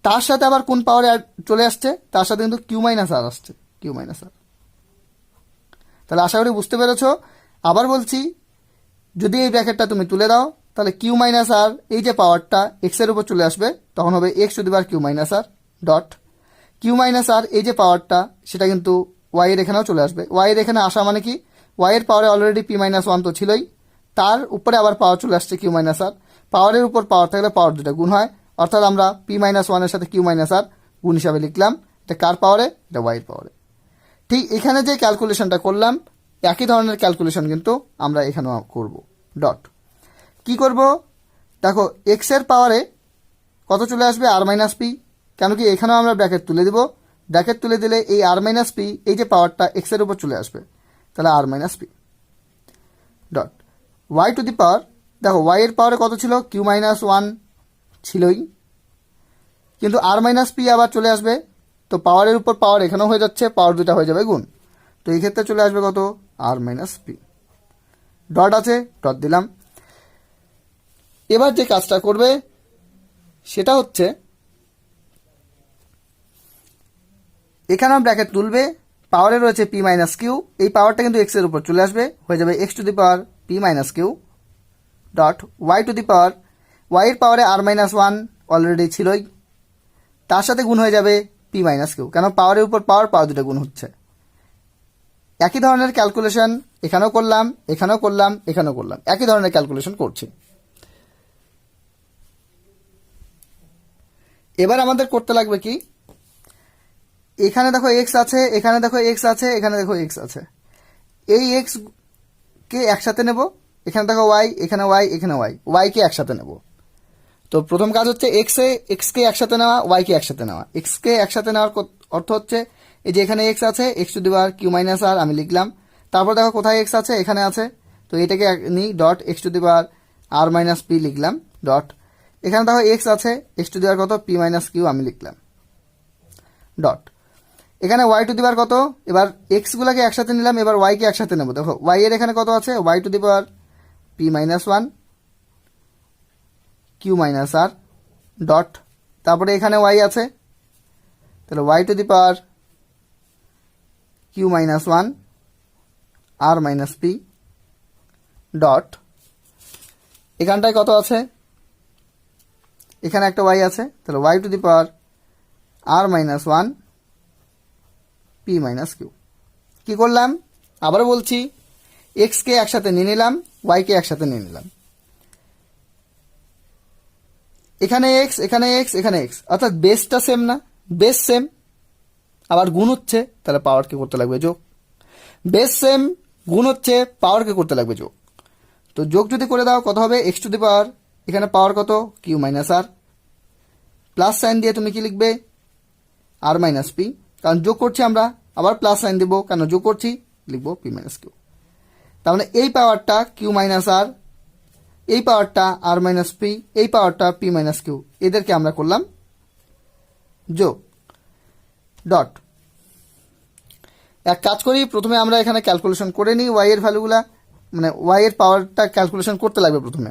তার সাথে আবার কোন পাওয়ারে চলে আসছে, তার সাথে কিন্তু কিউ মাইনাস আর আসছে, কিউ মাইনাস আর। তাহলে আশা করি বুঝতে পেরেছ। আবার বলছি, যদি এই ব্র্যাকেটটা তুমি তুলে দাও তাহলে কিউ মাইনাস আর এই যে পাওয়ারটা এক্স এর উপর চলে আসবে, তখন হবে X to the power Q minus R, dot Q minus R এই যে পাওয়ারটা সেটা কিন্তু ওয়াই এর এখানেও চলে আসবে। ওয়াই এর এখানে আসা মানে কি, ওয়াই এর পাওয়ারে অলরেডি পি মাইনাস ওয়ান তো ছিলই, তার উপরে আবার পাওয়ার চলে আসছে কিউ মাইনাস আর। পাওয়ারের উপর পাওয়ার থাকলে পাওয়ার দুটা গুণ হয়, অর্থাৎ আমরা পি মাইনাস ওয়ানের সাথে কিউ মাইনাস আর গুণ হিসাবে লিখলাম। এটা কার পাওয়ারে, এটা ওয়াই এর পাওয়ারে। ঠিক এখানে যে ক্যালকুলেশনটা করলাম একই ধরনের ক্যালকুলেশন কিন্তু আমরা এখানেও করব। ডট কি করব, দেখো এক্স এর পাওয়ারে কত চলে আসবে, আর মাইনাস পি, কেন কি এখানেও আমরা ব্র্যাকেট তুলে দিব, ব্র্যাকেট তুলে দিলে এই আর মাইনাস পি এই যে পাওয়ারটা এক্স এর উপর চলে আসবে, তাহলে R minus P, dot Y to the power, দেখো ওয়াই এর পাওয়ারে কত ছিল, কিউ মাইনাস ওয়ান ছিলই, কিন্তু আর মাইনাস পি আবার চলে আসবে, তো পাওয়ারের উপর পাওয়ার এখানেও হয়ে যাচ্ছে, পাওয়ার দুটা হয়ে যাবে গুণ, তো এই ক্ষেত্রে চলে আসবে কত, আর মাইনাস পি, ডট আছে, ডট দিলাম। এবার যে কাজটা করবে সেটা হচ্ছে এখানেও ব্র্যাকেট তুলবে, পাওয়ারে রয়েছে পি মাইনাস কিউ, এই পাওয়ারটা কিন্তু এক্স এর উপর চলে আসবে, হয়ে যাবে x to the power P minus q, dot Y to the power, y এর পাওয়ারে আর মাইনাস ওয়ান অলরেডি ছিলই, তার সাথে গুণ হয়ে যাবে পি মাইনাস কিউ, কেন পাওয়ারের উপর পাওয়ার, পাওয়ার দুটো গুণ হচ্ছে। একই ধরনের ক্যালকুলেশন এখানেও করলাম, এখানেও করলাম, এখানেও করলাম, একই ধরনের ক্যালকুলেশন করছি। এবার আমাদের করতে লাগবে কি, এখানে দেখো এক্স আছে, এখানে দেখো এক্স আছে, এখানে দেখো এক্স আছে, এই এক্স কে একসাথে নেব, এখানে দেখো ওয়াই, এখানে ওয়াই, এখানে ওয়াই, ওয়াই কে একসাথে নেব। তো প্রথম কাজ হচ্ছে এক্স কে একসাথে নেওয়া, ওয়াই কে একসাথে নেওয়া। এক্স কে একসাথে নেওয়ার অর্থ হচ্ছে এই যে এখানে এক্স আছে, X to the power Q minus R আমি লিখলাম, তারপর দেখো কোথায় এক্স আছে, এখানে আছে, তো এটাকে নিই, dot x to the power R minus p লিখলাম, ডট এখানে দেখো এক্স আছে, এক্স টু দি পাওয়ার কত, পি মাইনাস কিউ আমি লিখলাম, ডট এখানে ওয়াই টু দি পাওয়ার কত, এবার এক্স গুলাকে একসাথে নিলাম, এবার ওয়াই কে একসাথে নেবো। দেখো ওয়াই এর এখানে কত আছে, y to the power P minus one q minus R, dot তারপরে এখানে ওয়াই আছে, তাহলে y to the power Q minus one r minus P, dot এখানটায় কত আছে, এখানে একটা ওয়াই আছে, তাহলে y to the power R minus one p minus q. কি করলাম, আবার বলছি, এক্স কে একসাথে নিয়ে নিলাম, ওয়াই কে একসাথে নিয়ে নিলাম, এখানে এক্স, এখানে এক্স, এখানে এক্স, অর্থাৎ বেসটা সেম না, বেস সেম, আবার গুণ হচ্ছে, তাহলে পাওয়ারকে করতে লাগবে যোগ, বেস সেম, গুণ হচ্ছে, পাওয়ারকে করতে লাগবে যোগ। তো যোগ যদি করে দাও কত হবে, এক্স টু দি পাওয়ার, এখানে পাওয়ার কত, Q minus r, plus sign দিয়ে তুমি কি লিখবে, আর মাইনাস পি, কারণ যোগ করছি আমরা, আবার প্লাস সাইন দিব, কেন যোগ করছি, লিখবো পি মাইনাস কিউ। তার মানে এই পাওয়ারটা কিউ মাইনাস আর, এই পাওয়ারটা আর মাইনাস পি, এই পাওয়ারটা পি মাইনাস কিউ, এদেরকে আমরা করলাম যোগ, ডট এক কাজ করি, প্রথমে আমরা এখানে ক্যালকুলেশন করে নিই ওয়াই এর ভ্যালুগুলা, মানে ওয়াই এর পাওয়ারটা ক্যালকুলেশন করতে লাগবে প্রথমে।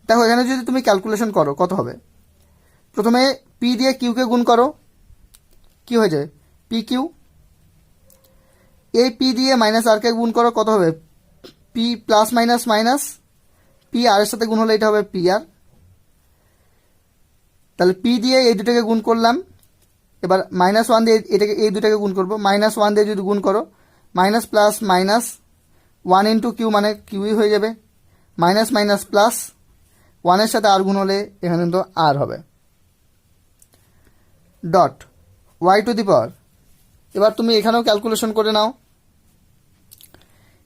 দেখো এখানে যদি তুমি ক্যালকুলেশন করো কত হবে, প্রথমে পি দিয়ে কিউকে গুণ করো, কি হয়ে যায় পি কিউ। এই পি দিয়ে মাইনাস আরকে গুণ করো, কত হবে P plus minus minus P R এর সাথে গুণ হলে এটা হবে পি আর। তাহলে পি দিয়ে এই দুটাকে গুণ করলাম, এবার -1 দিয়ে এটাকে এই দুটাকে গুণ করবো। -1 দিয়ে যদি গুণ করো minus plus minus 1 into q মানে কিউই হয়ে যাবে, মাইনাস মাইনাস প্লাস 1 এর সাথে আর গুণ হলে এখানে কিন্তু আর হবে। ডট ওয়াই টু দি পাওয়ার। এবার তুমি এখানেও ক্যালকুলেশন করে নাও,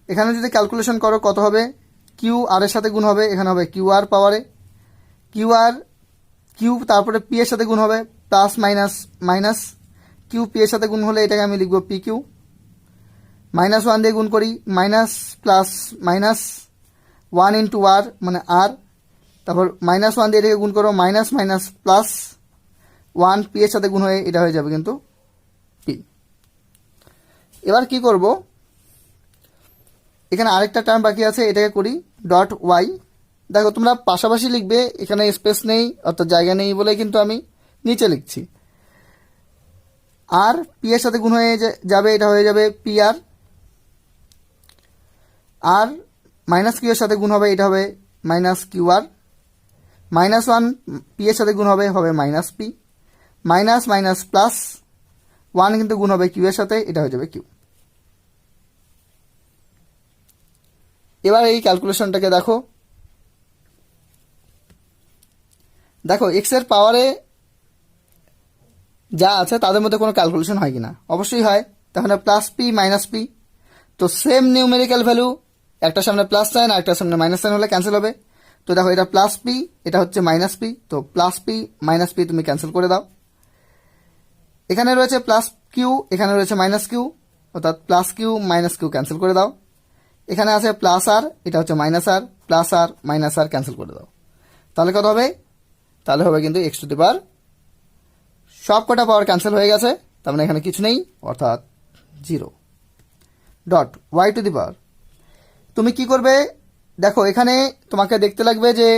এখানে যদি ক্যালকুলেশন করো কত হবে কিউ আর এর সাথে গুণ হবে, এখানে হবে কিউ আর পাওয়ারে কিউ তারপরে পি এর সাথে গুণ হবে plus minus minus q p এর সাথে গুণ হলে এটাকে আমি লিখবো পি কিউ। -1 দিয়ে গুণ করি মাইনাস প্লাস মাইনাস 1 ইন্টু আর মানে আর, তারপর -1 দিয়ে এটাকে গুণ করো মাইনাস মাইনাস প্লাস 1 পি এর সাথে গুণ হয়ে এটা হয়ে যাবে কিন্তু পি। এবার কি করব, এখানে আরেকটা টার্ম বাকি আছে, এটাকে করি ডট ওয়াই। দেখো তোমরা পাশাপাশি লিখবে, এখানে স্পেস নেই অর্থাৎ জায়গা নেই বলে কিন্তু আমি নিচে লিখছি। আর পি এর সাথে গুণ হয়ে যাবে, এটা হয়ে যাবে পি আর। আর মাইনাস কিউ এর সাথে গুণ হবে, এটা হবে মাইনাস কিউ আর। -1 পি এর সাথে গুণ হবে minus P, minus minus plus 1 কিন্তু গুণ হবে কিউ এর সাথে, এটা হয়ে যাবে কিউ। এবার এই ক্যালকুলেশনটাকে দেখো, দেখো এক্স এর পাওয়ারে যা আছে তাদের মধ্যে কোনো ক্যালকুলেশন হয় কিনা, অবশ্যই হয়। তাহলে প্লাস পি মাইনাস পি, তো সেম নিউমেরিক্যাল ভ্যালু, একটা সামনে প্লাস সাইন আর একটা সামনে মাইনাস সাইন হলে ক্যান্সেল হবে। তো দেখো এটা প্লাস পি, এটা হচ্ছে মাইনাস পি, তো প্লাস পি মাইনাস পি তুমি ক্যান্সেল করে দাও। এখানে রয়েছে প্লাস কিউ, এখানে রয়েছে মাইনাস কিউ, অর্থাৎ plus q minus q cancel করে দাও। এখানে আছে প্লাস আর, এটা হচ্ছে minus r, plus r minus r cancel করে দাও। তাহলে কত হবে, তাহলে হবে কিন্তু এক্স টু দি পাওয়ার, সব কটা পাওয়ার ক্যান্সেল হয়ে গেছে, তার মানে এখানে কিছু নেই অর্থাৎ 0। ডট ওয়াই টু দি পাওয়ার। তুমি কি করবে, দেখো এখানে তোমাকে দেখতে লাগবে যে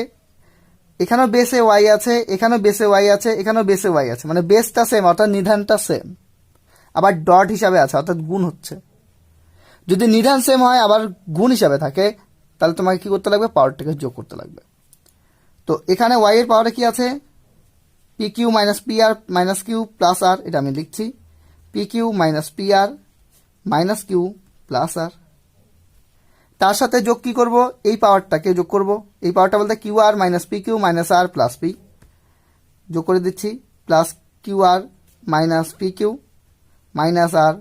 এখানেও বেসে ওয়াই আছে, এখানেও বেসে ওয়াই আছে, এখানেও বেসে ওয়াই আছে, মানে বেসটা সেম অর্থাৎ নিধানটা সেম, আবার ডট হিসাবে আছে অর্থাৎ গুণ হচ্ছে। যদি নিধান সেম হয় আবার গুণ হিসাবে থাকে, তাহলে তোমাকে কি করতে লাগবে, পাওয়ারটাকে যোগ করতে লাগবে। তো এখানে ওয়াই এর পাওয়ারে কি আছে, পি কিউ মাইনাস পি আর মাইনাস কিউ প্লাস আর, এটা আমি লিখছি পি কিউ মাইনাস পি আর মাইনাস কিউ প্লাস আর। তার সাথে যোগ কি করব, এই পাওয়ারটাকে যোগ করব, এই পাওয়ারটা বলতে Q R minus p Q minus r plus P, যোগ করে দিচ্ছি plus Q R minus p Q minus r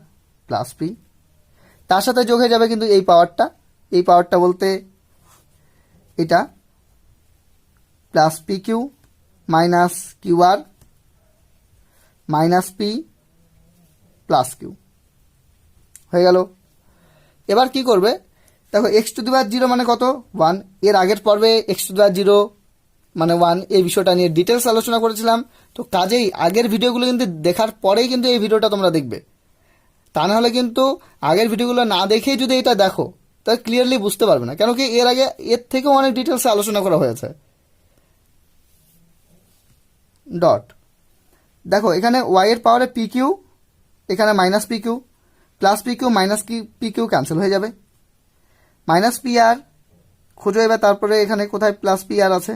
plus P. তার সাথে যোগ হয়ে যাবে কিন্তু এই পাওয়ারটা বলতে এটা plus P Q minus Q R minus P plus Q হয়ে গেল। এবার কি করবে, দেখো এক্স টু দি পাওয়ার 0 মানে কত 1, এর আগের পর্বে এক্স টু দি পাওয়ার 0 মানে 1 এই বিষয়টা নিয়ে ডিটেলস আলোচনা করেছিলাম। তো কাজেই আগের ভিডিওগুলো কিন্তু দেখার পরেই কিন্তু এই ভিডিওটা তোমরা দেখবে, তা না হলে কিন্তু আগের ভিডিওগুলো না দেখেই যদি এটা দেখো তাহলে ক্লিয়ারলি বুঝতে পারবে না, কেন কি এর আগে এর থেকেও অনেক ডিটেলসে আলোচনা করা হয়েছে। ডট দেখো এখানে ওয়াই এর পাওয়ারে পি কিউ, এখানে minus p q, plus P Q minus p q cancel হয়ে যাবে, মাইনাস পি আর খোঁজো। এবার তারপরে এখানে কোথায় প্লাস পি আর আছে,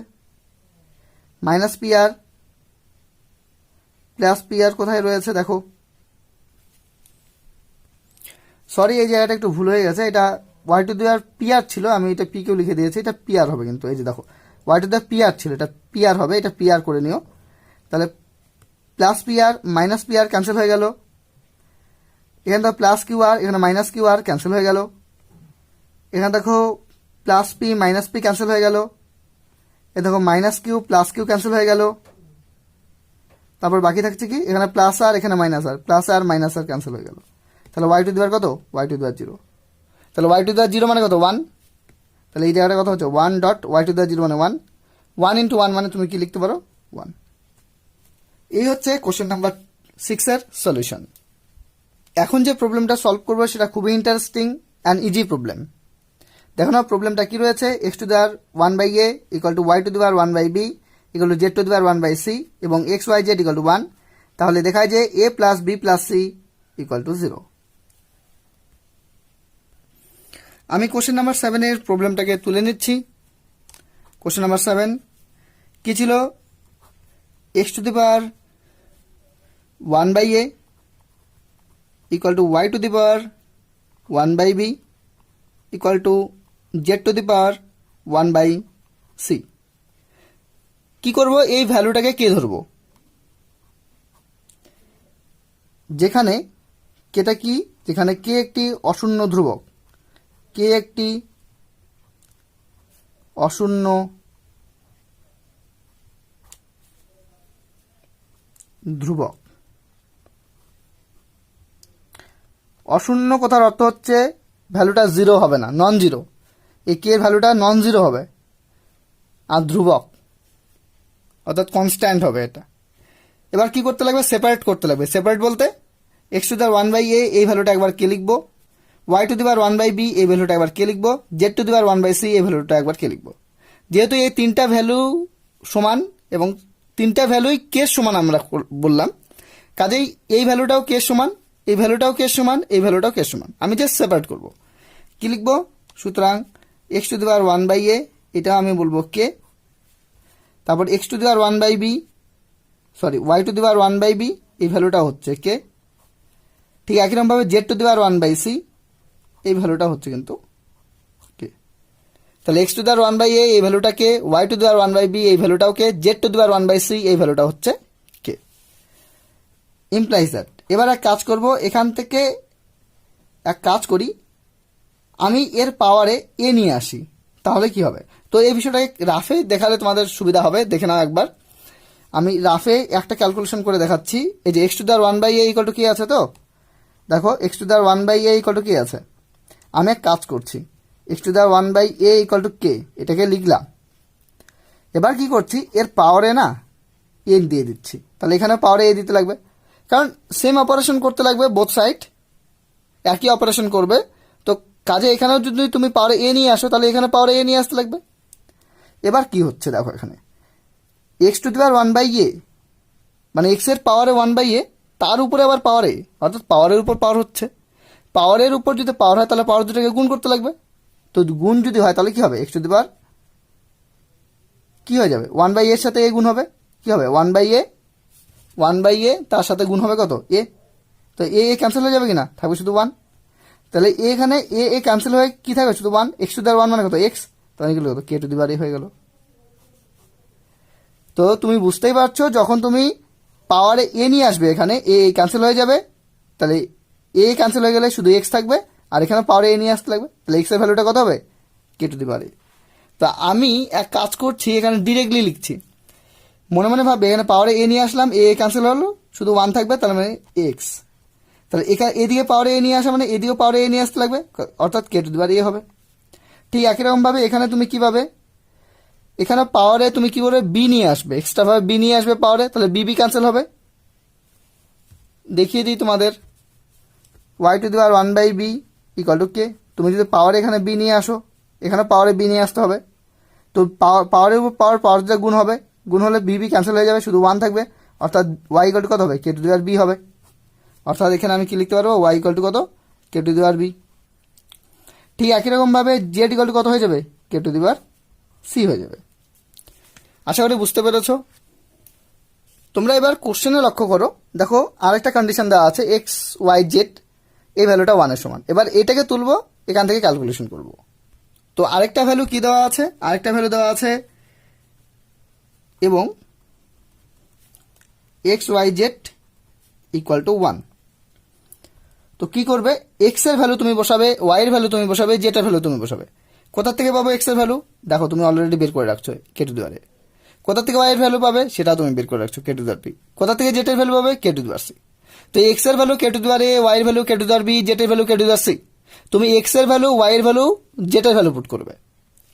মাইনাস পি আর প্লাস পি আর কোথায় রয়েছে দেখো, সরি এই জায়গাটা একটু ভুল হয়ে গেছে, এটা Y to the power P R ছিল, আমি এটা পি কিউ লিখে দিয়েছি, এটা পি আর হবে কিন্তু এই যে দেখো Y to the power P R ছিল, এটা পি আর হবে, এটা পি আর করে নিও। তাহলে plus P R minus P আর ক্যান্সেল হয়ে গেল, এখানে দেখো প্লাস কিউ আর, এখানে মাইনাস কিউ আর ক্যান্সেল হয়ে গেল, এখানে দেখো plus p minus p cancel হয়ে গেল, এ দেখো minus q plus q cancel হয়ে গেল। তারপর বাকি থাকছে কি, এখানে প্লাস আর এখানে minus r, plus r minus r cancel হয়ে গেল। তাহলে ওয়াই টু দি পাওয়ার কত, ওয়াই টু দি পাওয়ার 0, তাহলে ওয়াই টু দি পাওয়ার 0 মানে কত 1, তাহলে এই জায়গাটা কত হচ্ছে 1 dot Y to the power 0 মানে 1 ইন্টু 1 মানে তুমি কি লিখতে পারো 1। এই হচ্ছে কোশ্চেন নাম্বার 6 এর সলিউশন। এখন যে প্রবলেমটা সলভ করবো সেটা খুবই ইন্টারেস্টিং অ্যান্ড ইজি প্রবলেম। দেখো না প্রবলেমটা কি রয়েছে, x to the power 1 by a equal to y to the power 1 by b equal to z to the power 1/c এবং x y z equal to 1, তাহলে দেখায় যে a plus B plus C equal to 0। আমি কোশ্চেন নাম্বার 7 এর প্রবলেমটাকে তুলে নিচ্ছি। কোশ্চেন নাম্বার 7 কি ছিল? X to the power 1/a equal to y to the power 1/b equal to z to the power 1/c। কি করব? এই ভ্যালুটাকে কে ধরবো? যেখানে কেটা কি, যেখানে কে একটি অশূন্য ধ্রুবক, কে একটি অশূন্য ধ্রুবক। অশূন্য কথার অর্থ হচ্ছে ভ্যালুটা জিরো হবে না, নন জিরো। এই কে ভ্যালুটা নন জিরো হবে আর ধ্রুবক অর্থাৎ কনস্ট্যান্ট হবে এটা। এবার কি করতে লাগবে? সেপারেট করতে লাগবে। সেপারেট বলতে x to the power 1/a এই ভ্যালুটা একবার কে লিখবো, Y to the power 1/b এই ভ্যালুটা একবার কে লিখবো, Z to the power 1/c এই ভ্যালুটা একবার কে লিখবো। যেহেতু এই তিনটা ভ্যালু সমান এবং তিনটা ভ্যালুই কে সমান আমরা বললাম, কাজেই এই ভ্যালুটাও কে সমান, এই ভ্যালুটাও কে সমান, এই ভ্যালুটাও কে সমান। আমি জাস্ট সেপারেট করব। কি লিখবো? সুতরাং x to the power 1/a এটা আমি বলবো কে, তারপর x to the power 1/b y to the power 1/b এই ভ্যালুটা হচ্ছে কে। ঠিক একই রকমভাবে Z to the power 1/c এই ভ্যালুটা হচ্ছে কিন্তু কে। তাহলে x to the power 1/a এই ভ্যালুটা কে, Y to the power 1/b এই ভ্যালুটাও কে, Z to the power 1/c এই ভ্যালুটা হচ্ছে কে। Implies that. এবার এক কাজ করব, এখান থেকে এক কাজ করি, আমি এর পাওয়ারে এ নিয়ে আসি, তাহলে কি হবে? তো এই বিষয়টাকে রাফে দেখালে তোমাদের সুবিধা হবে, দেখে নাও একবার। আমি রাফে একটা ক্যালকুলেশন করে দেখাচ্ছি। এই যে X to the power 1/a equal to কি আছে? তো দেখো X to the power 1/a equal to কি আছে। আমি এক কাজ করছি, X to the power 1/a equal to K এটাকে লিখলাম। এবার কি করছি? এর পাওয়ারে না এ দিয়ে দিচ্ছি, তাহলে এখানে পাওয়ারে এ দিতে লাগবে, কারণ সেম অপারেশন করতে লাগবে, বোথ সাইড একই অপারেশন করবে। তো কাজে এখানেও যদি তুমি পাওয়ারে এ নিয়ে আসো, তাহলে এখানে পাওয়ারে এ নিয়ে আসতে লাগবে। এবার কি হচ্ছে দেখো, এখানে x to the power 1/a মানে এক্স এর পাওয়ারে 1/a, তার উপরে আবার পাওয়ার এ, অর্থাৎ পাওয়ারের উপর পাওয়ার হচ্ছে। পাওয়ারের উপর যদি পাওয়ার হয় তাহলে পাওয়ার দুটাকে গুণ করতে লাগবে। তো গুণ যদি হয় তাহলে কি হবে? এক্স টু দি পাওয়ার কি হয়ে যাবে? 1/a এর সাথে এ গুণ হবে, কি হবে? 1/a তার সাথে গুণ হবে কত? এ। তো এ ক্যান্সেল হয়ে যাবে কিনা? থাকবে শুধু 1। তাহলে এখানে এ ক্যান্সেল হয়ে কি থাকবে? শুধু 1। এক্স টু দি পাওয়ার 1 মানে কত? এক্স। তাহলে কি কত? কে টু দি পাওয়ার এ হয়ে গেল। তো তুমি বুঝতেই পারছো, যখন তুমি পাওয়ারে এ নিয়ে আসবে, এখানে এ ক্যান্সেল হয়ে যাবে, তাহলে এ ক্যান্সেল হয়ে গেলে শুধু এক্স থাকবে, আর এখানে পাওয়ারে এ নিয়ে আসতে লাগবে, তাহলে এক্স এর ভ্যালুটা কত হবে? কে টু দি পাওয়ার এ। তা আমি এক কাজ করছি, এখানে ডিরেক্টলি লিখছি, মনে মনে ভাববে এখানে পাওয়ারে এ নিয়ে আসলাম, এ ক্যান্সেল হলো, শুধু 1 থাকবে, তার মানে এক্স। তাহলে এখানে এদিকে পাওয়ারে এ নিয়ে আসা মানে এদিকেও পাওয়ারে এ নিয়ে আসতে লাগবে, অর্থাৎ কে টু দি পাওয়ার এ হবে। ঠিক একই রকমভাবে এখানে তুমি কি পাবে? এখানে পাওয়ারে তুমি কি করবে? বি নিয়ে আসবে, এক্সট্রা ভাবে বি নিয়ে আসবে পাওয়ারে, তাহলে বি ক্যান্সেল হবে। দেখিয়ে দিই তোমাদের, Y to the power 1/b equal to কে। তুমি যদি পাওয়ারে এখানে বি নিয়ে আসো, এখানে পাওয়ারে বি নিয়ে আসতে হবে। তো পাওয়ারের উপর পাওয়ার যেটা গুণ হবে, গুণ হলে বি ক্যান্সেল হয়ে যাবে, শুধু 1 থাকবে, অর্থাৎ ওয়াই ইকুয়াল টু কত হবে? কে টু দি পাওয়ার বি হবে। অর্থাৎ এখানে আমি কি লিখতে পারবো? ওয়াই ইকুয়াল টু কত? K to the power B. ঠিক একই রকমভাবে জেড ইকুয়াল টু কত হয়ে যাবে? কে টু দি পাওয়ার সি হয়ে যাবে। আশা করি বুঝতে পেরেছো। তোমরা এবার কোশ্চেনে লক্ষ্য করো, দেখো আরেকটা কন্ডিশন দেওয়া আছে, এক্স ওয়াই জেড এই ভ্যালুটা 1 এর সমান। এবার এটাকে তুলবো, এখান থেকে ক্যালকুলেশন করব। তো আরেকটা ভ্যালু কি দেওয়া আছে? আরেকটা ভ্যালু দেওয়া আছে এবং x y z equal to 1। তো কি করবে? এক্স এর ভ্যালু তুমি বসাবে, ওয়াই এর ভ্যালু তুমি বসাবে, জেড এর ভ্যালু তুমি বসাবে। কোথা থেকে পাবো এক্স এর ভ্যালু? দেখো তুমি অলরেডি বের করে রাখছো, কে টু দি পাওয়ার এ। কোথা থেকে ওয়াই এর ভ্যালু পাবে? সেটা তুমি বের করে রাখছো, কে টু দি পাওয়ার বি। কোথা থেকে জেড এর ভ্যালু পাবে? K to the power C. তো এক্স এর value K to the power A, Y এর value K to the power B, Z এর value K to the power C. তুমি এক্স এর ভ্যালু, ওয়াই এর ভ্যালু, জেড এর ভ্যালু পুট করবে।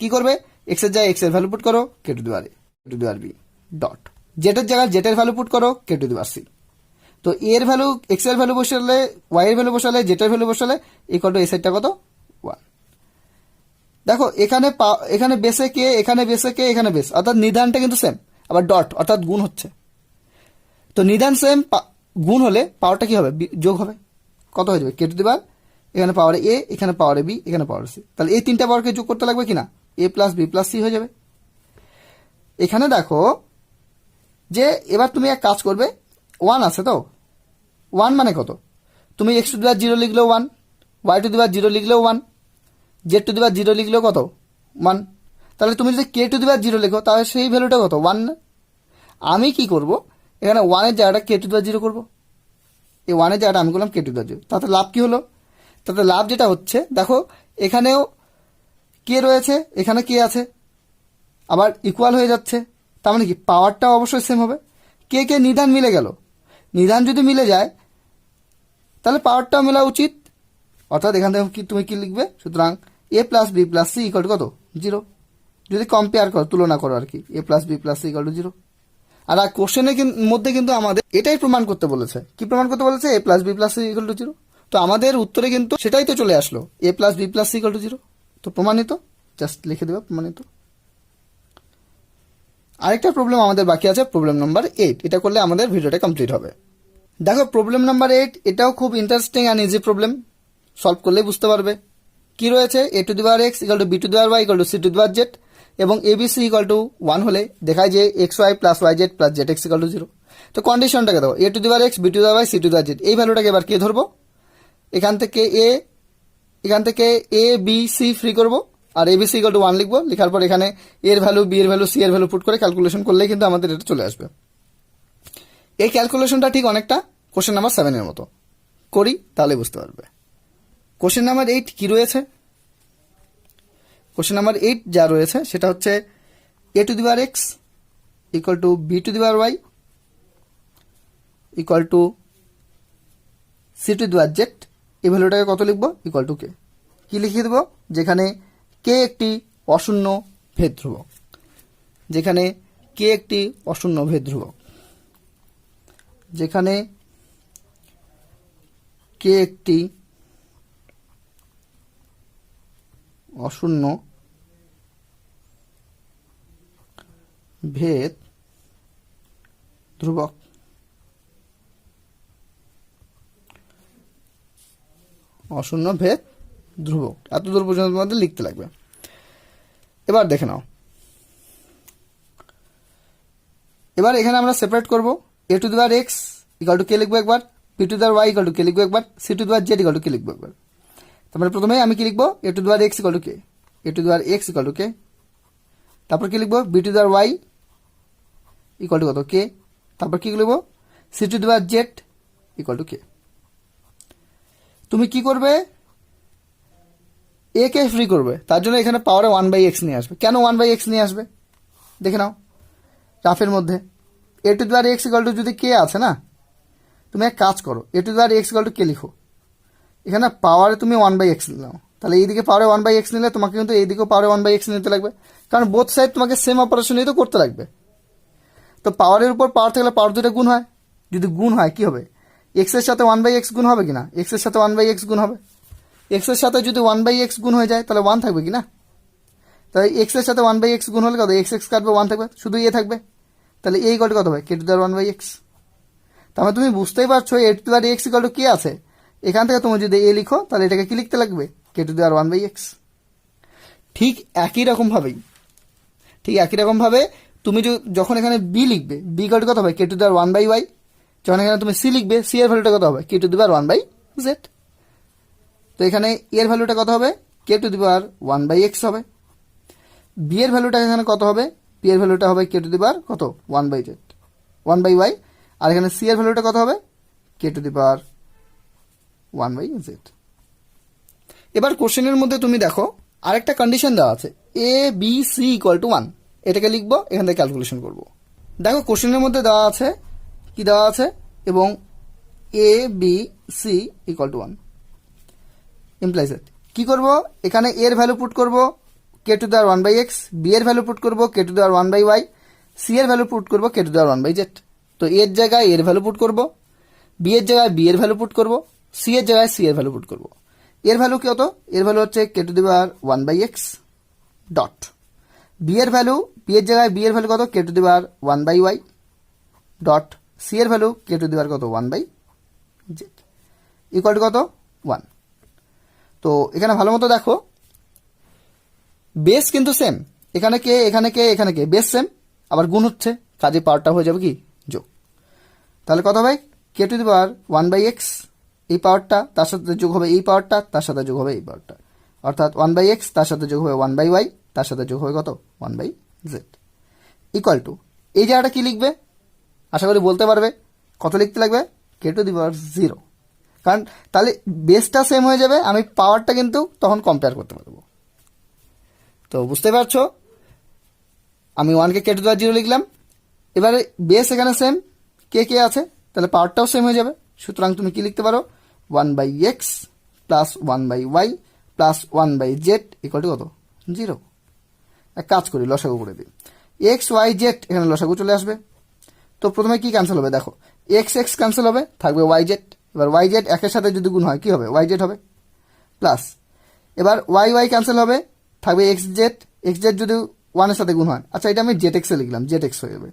কি করবে? এক্স এর জায়গায় এক্স এর ভ্যালু পুট করো, K to the power A, K to the power B dot. Z এর জায়গায় জেড এর ভ্যালু পুট করো, K to the power C. তো এর ভ্যালু, এক্স এর ভ্যালু বসালে, ওয়াই এর ভ্যালু বসালে, জেড এর ভ্যালু বসালে, ইকুয়াল টু এই সাইডটা কত? 1। দেখো এখানে বেসে কে, এখানে বেসে কে, এখানে বেস, অর্থাৎ নির্ধারণটা কিন্তু সেম। আবার ডট অর্থাৎ গুণ হচ্ছে। তো নিদান সেম, গুণ হলে পাওয়ারটা কি হবে, যোগ হবে। কত হয়ে যাবে, কে টু দি পাওয়ার, এখানে পাওয়ারে এ, এখানে পাওয়ারে বি, এখানে পাওয়ারে সি, তাহলে এই তিনটা পাওয়ারকে যোগ করতে লাগবে কিনা, এ প্লাস বি প্লাস সি হয়ে যাবে। এখানে দেখো যে এবার তুমি এক কাজ করবে, 1 আছে তো, 1 মানে কত, তুমি এক্স টু দি পাওয়ার 0 লিখলেও 1, ওয়াই টু দি পাওয়ার 0 লিখলেও 1, জেড টু দি পাওয়ার 0 লিখলেও কত 1। তাহলে তুমি যদি কে টু দি পাওয়ার 0 লেখো তাহলে সেই ভ্যালুটা কত 1 না। আমি কি করব, এখানে 1 এর জায়গাটা কে টু দি পাওয়ার 0 করবো, এই 1 এর জায়গাটা আমি করলাম কে টু দি পাওয়ার 0। তাতে লাভ কি হলো, তাতে লাভ যেটা হচ্ছে দেখো এখানেও কে রয়েছে, এখানে কে আছে, আবার ইকুয়াল হয়ে যাচ্ছে, তার মানে কি পাওয়ারটাও অবশ্যই সেম হবে। কে কে নিদান মিলে গেল, নিদান যদি মিলে যায় তাহলে পাওয়ারটাও মেলা উচিত, অর্থাৎ এখান থেকে কি তুমি কি লিখবে, সুতরাং A plus B plus C equal to কত 0, যদি কম্পেয়ার করো, তুলনা করো আর কি, A plus B plus C equal to 0। আর কোশ্চেনের মধ্যে কিন্তু আমাদের এটাই প্রমাণ করতে বলেছে, কি প্রমাণ করতে বলেছে, A plus B plus C equal to 0। তো আমাদের উত্তরে কিন্তু সেটাই তো চলে আসলো, A plus B plus C equal to 0। তো প্রমাণিত, জাস্ট লিখে দেবে প্রমাণিত। আরেকটা প্রবলেম আমাদের বাকি আছে, প্রবলেম নাম্বার 8, এটা করলে আমাদের ভিডিওটা কমপ্লিট হবে। দেখো প্রবলেম নাম্বার 8, এটাও খুব interesting and easy problem, solve করলেই বুঝতে পারবে। কি রয়েছে, এ to the power x equal to B to the power y equal to c to the power z, এবং a b c equal to 1 হলে দেখায় যে x y plus y z plus z x equal to 0। তো কন্ডিশনটাকে দাও, a to the power x b to the power y c to the power z, এই ভ্যালুটাকে এবার কে ধরবো, এখান থেকে এ বি সি ফ্রি করবো, আর এবিসি ইকুয়াল টু 1 লিখবো, লেখার পর এখানে এর ভ্যালু, বি এর ভ্যালু, সি এর ভ্যালু পুট করে ক্যালকুলেশন করলেই কিন্তু আমাদের এটা চলে আসবে। এই ক্যালকুলেশনটা ঠিক অনেকটা কোশ্চেন নাম্বার 7 এর মতো, করি তাহলে বুঝতে পারবে। কোশ্চেন নাম্বার 8 কি রয়েছে, কোশ্চেন নাম্বার 8 যা রয়েছে সেটা হচ্ছে a to the power x equal to B to the power y equal to c to the power z, এই ভ্যালুটাকে কত লিখবো, ইকুয়াল টু কে। কি লিখিয়ে দেবো, যেখানে কে একটি অশূন্য ভেদ ধ্রুবক, যেখানে কে একটি অশূন্য ভেদ ধ্রুবক, যেখানে কে একটি অশূন্য ভেদ ধ্রুবক, অশূন্য ভেদ ধ্রুবক, এত দূর পর্যন্ত তোমাদের লিখতে লাগবে। এবার দেখে নাও, এবার এখানে আমরা সেপারেট করব, a to the power x equal to k লিখবো একবার, b to the power y equal to k লিখবো একবার, c to the power z equal to k লিখবো একবার। তারপরে প্রথমে আমি কি লিখবো, a to the power x equal to k, a to the power x equal to k, তারপর কি লিখবো, b to the power y equal to কত কে, তারপর কি লিখবো, C to the power z equal to কে। তুমি কি করবে, এ কে ফ্রি করবে, তার জন্য এখানে পাওয়ারে 1/x নিয়ে আসবে। কেন 1/x নিয়ে আসবে দেখে নাও, রাফের মধ্যে a to the power x equal to যদি কে আছে না, তুমি এক কাজ করো, a to the power x equal to k লিখো, এখানে পাওয়ারে তুমি 1/x নাও, তাহলে এইদিকে পাওয়ারে 1/x নিলে তোমাকে কিন্তু এইদিকেও পাওয়ারে 1/x নিতে লাগবে, কারণ বোথ সাইড তোমাকে সেম অপারেশনই তো করতে লাগবে। তো পাওয়ারের উপর পাওয়ার থাকলে পাওয়ার দুটো গুণ হয়, যদি গুণ হয় কি হবে, এক্স এর সাথে 1/x গুণ হবে কিনা, এক্স এর সাথে 1/x গুণ হবে, এক্স এর সাথে যদি 1/x গুণ হয়ে যায় তাহলে 1 থাকবে কিনা, তাহলে এক্স এর সাথে 1/x গুণ হলে কত, এক্স এক্স কাটবে 1 থাকবে, শুধু এ থাকবে, তাহলে এই কত কত হবে, কে টু দি পাওয়ার 1/x। তাহলে তুমি বুঝতেই পারছো a to the power x equal to কি আছে, এখান থেকে তুমি যদি এ লিখো তাহলে এটাকে কি লিখতে লাগবে, কে টু দি পাওয়ার 1/x। ঠিক একই রকম ভাবে তুমি যখন এখানে বি লিখবে, বি ইকুয়াল টু কত হবে, কে টু দি পাওয়ার 1/y, যখন এখানে তুমি সি লিখবে, সি এর ভ্যালুটা কত হবে, কে টু দি পাওয়ার 1/z। তো এখানে এর ভ্যালুটা কত হবে, কে টু দি পাওয়ার 1/x হবে, বি এর ভ্যালুটা এখানে কত হবে, পি এর ভ্যালুটা হবে কে টু দি পাওয়ার কত 1/y, আর এখানে সি এর ভ্যালুটা কত হবে, কে টু দি পাওয়ার 1/z। এবার কোশ্চেনের মধ্যে তুমি দেখো আরেকটা কন্ডিশন দেওয়া আছে, এ বি সি ইকুয়াল টু 1, এটাকে লিখবো, এখান থেকে ক্যালকুলেশন করব। দেখো কোশ্চেনের মধ্যে দেওয়া আছে, কি দেওয়া আছে, এবং a b c equal to 1 implies it. কি করব, এখানে এর ভ্যালু পুট করব k to the power 1/x, b এর ভ্যালু পুট করব k to the power 1/y, c এর ভ্যালু পুট করব k to the power 1/z। তো এর জায়গায় এর ভ্যালু পুট করব, বি এর জায়গায় বি এর ভ্যালু পুট করব, সি এর জায়গায় সি এর ভ্যালু পুট করব। এর ভ্যালু কি হতো, এর ভ্যালু হচ্ছে k to the power 1/x dot, b এর ভ্যালু, বি এর জায়গায় বি এর ভ্যালু কত, k to the power 1/y dot c এর value K to the power কত 1/z ইকুয়াল টু কত 1। তো এখানে ভালো মতো দেখো বেস কিন্তু সেম, এখানে কে এখানে কে এখানে কে, বেস সেম, আবার গুণ হচ্ছে, কাজে পাওয়ারটা হয়ে যাবে কি যোগ। তাহলে কত হবে, কে টু দি পাওয়ার 1/x এই পাওয়ারটা তার সাথে যোগ হবে এই পাওয়ারটা তার সাথে যোগ হবে এই পাওয়ারটা, অর্থাৎ 1/x তার সাথে যোগ হবে 1/y তার সাথে যোগ হবে কত 1/z ইকুয়াল টু এই জায়গাটা কি লিখবে, আশা করি বলতে পারবে কত লিখতে লাগবে, কে টু দি পাওয়ার 0, কারণ তাহলে বেসটা সেম হয়ে যাবে, আমি পাওয়ারটা কিন্তু তখন কম্পেয়ার করতে পারবো। তো বুঝতে পারছো, আমি 1কে কে টু দি পাওয়ার 0 লিখলাম, এবারে বেস এখানে সেম, কে কে আছে, তাহলে পাওয়ারটাও সেম হয়ে যাবে, সুতরাং তুমি কি লিখতে পারো 1/x plus 1/y plus 1/z equal to কত 0। এক কাজ করি লসাগু করে দিই, এক্স ওয়াই জেড এখানে লসাগু চলে আসবে। তো প্রথমে কি ক্যান্সেল হবে দেখো, এক্স এক্স ক্যান্সেল হবে, থাকবে ওয়াই জেড, এবার ওয়াই জেড একের সাথে যদি গুণ হয় কি হবে ওয়াই জেড হবে, প্লাস এবার ওয়াই ওয়াই ক্যান্সেল হবে, থাকবে এক্স জেড যদি ওয়ানের সাথে গুণ হয়, আচ্ছা এটা আমি জেড এক্সে লিখলাম, জেড এক্স হয়ে যাবে,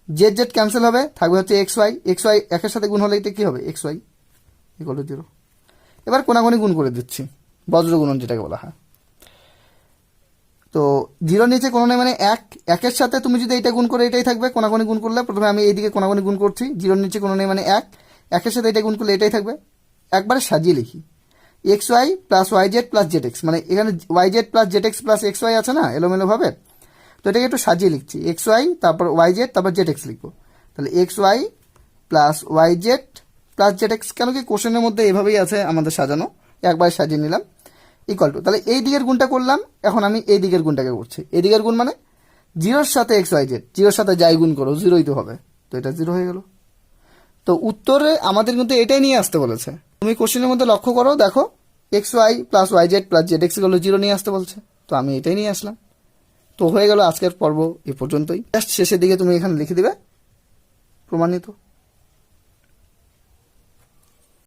জেড জেড ক্যান্সেল হবে, থাকবে হচ্ছে এক্স ওয়াই একের সাথে গুণ হলে এটা কি হবে এক্স ওয়াই ইকুয়াল টু 0। এবার কোনাগুনি গুণ করে দিচ্ছি, বজ্র গুণন যেটাকে বলা হয়। তো 0 নিচে কোনো নেই মানে একের সাথে তুমি যদি এটা গুণ করে এটাই থাকবে, কোনাগুনি গুণ করলে প্রথমে আমি এইদিকে কোনাগুনি গুণ করছি, 0 নিচে কোনো নেই মানে একের সাথে এটা গুণ করলে এটাই থাকবে, একবারে সাজিয়ে লিখি x y plus y z plus z x, মানে এখানে y z plus z x plus x y আছে না এলোমেলো ভাবে, তো এটাকে একটু সাজিয়ে লিখছি, এক্স ওয়াই তারপর ওয়াই জেড তারপর জেড এক্স লিখবো, তাহলে x y plus y z plus z x, কেন কি কোশ্চেনের মধ্যে এভাবেই আছে আমাদের সাজানো, একবার সাজিয়ে নিলাম ইকুয়াল টু, তাহলে এই দিকের গুণটা করলাম, এখন আমি এই দিকের গুণটাকে করছি, এই দিকের গুণ মানে 0-র সাথে এক্স ওয়াই জেড, 0-র সাথে যাই গুণ করো 0ই তো হবে, তো এটা 0 হয়ে গেল। তো উত্তরে আমাদের কিন্তু এটাই নিয়ে আসতে বলেছে, তুমি কোশ্চেনের মধ্যে লক্ষ্য করো দেখো x y plus y z plus z x গুলো 0 নিয়ে আসতে বলছে, তো আমি এটাই নিয়ে আসলাম। তো হয়ে গেল আজকের পর্ব এ পর্যন্তই, জাস্ট শেষের দিকে তুমি এখানে লিখে দিবে প্রমাণিত।